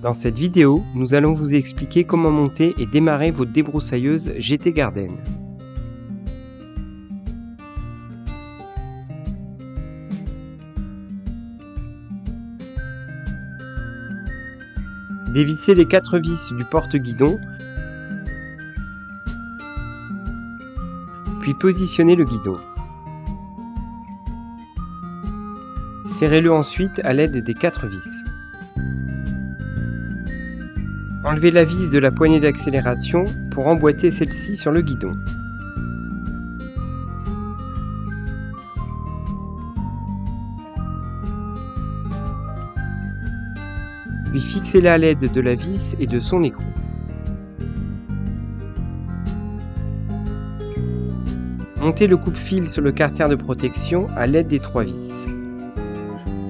Dans cette vidéo, nous allons vous expliquer comment monter et démarrer votre débroussailleuse GT Garden. Dévissez les 4 vis du porte-guidon, puis positionnez le guidon. Serrez-le ensuite à l'aide des 4 vis. Enlevez la vis de la poignée d'accélération pour emboîter celle-ci sur le guidon. Puis fixez-la à l'aide de la vis et de son écrou. Montez le coupe-fil sur le carter de protection à l'aide des 3 vis.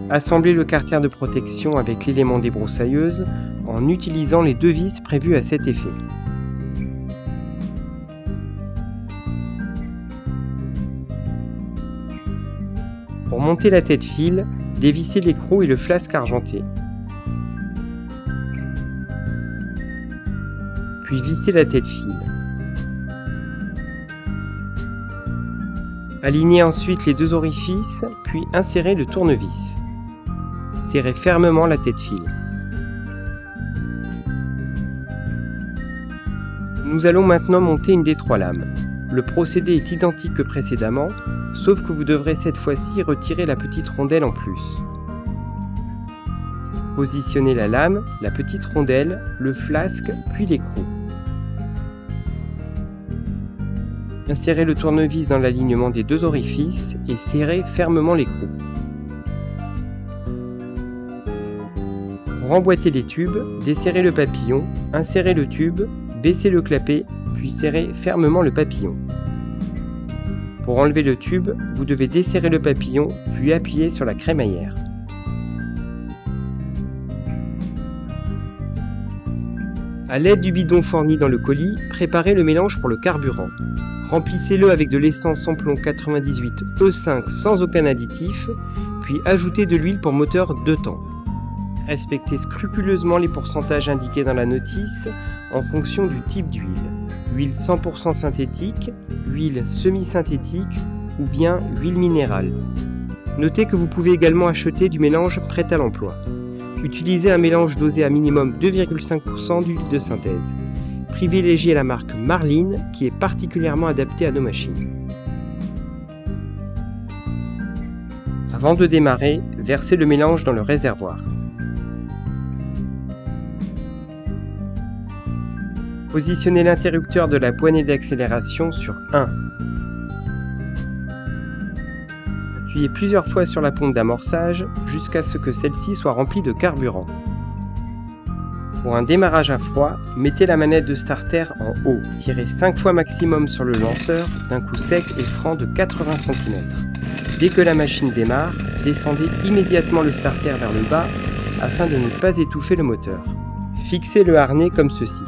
Assemblez le carter de protection avec l'élément débroussailleuse en utilisant les 2 vis prévues à cet effet. Pour monter la tête fil, dévissez l'écrou et le flasque argenté. Puis vissez la tête fil. Alignez ensuite les 2 orifices, puis insérez le tournevis. Serrez fermement la tête fil. Nous allons maintenant monter une des 3 lames. Le procédé est identique que précédemment, sauf que vous devrez cette fois-ci retirer la petite rondelle en plus. Positionnez la lame, la petite rondelle, le flasque, puis l'écrou. Insérez le tournevis dans l'alignement des 2 orifices et serrez fermement l'écrou. Pour emboîter les tubes, desserrez le papillon, insérez le tube, baissez le clapet, puis serrez fermement le papillon. Pour enlever le tube, vous devez desserrer le papillon, puis appuyer sur la crémaillère. À l'aide du bidon fourni dans le colis, préparez le mélange pour le carburant. Remplissez-le avec de l'essence Samplon 98 E5 sans aucun additif, puis ajoutez de l'huile pour moteur 2 temps. Respectez scrupuleusement les pourcentages indiqués dans la notice en fonction du type d'huile. Huile 100% synthétique, huile semi-synthétique ou bien huile minérale. Notez que vous pouvez également acheter du mélange prêt à l'emploi. Utilisez un mélange dosé à minimum 2,5% d'huile de synthèse. Privilégiez la marque Marline qui est particulièrement adaptée à nos machines. Avant de démarrer, versez le mélange dans le réservoir. Positionnez l'interrupteur de la poignée d'accélération sur 1. Appuyez plusieurs fois sur la pompe d'amorçage jusqu'à ce que celle-ci soit remplie de carburant. Pour un démarrage à froid, mettez la manette de starter en haut. Tirez 5 fois maximum sur le lanceur d'un coup sec et franc de 80 cm. Dès que la machine démarre, descendez immédiatement le starter vers le bas afin de ne pas étouffer le moteur. Fixez le harnais comme ceci.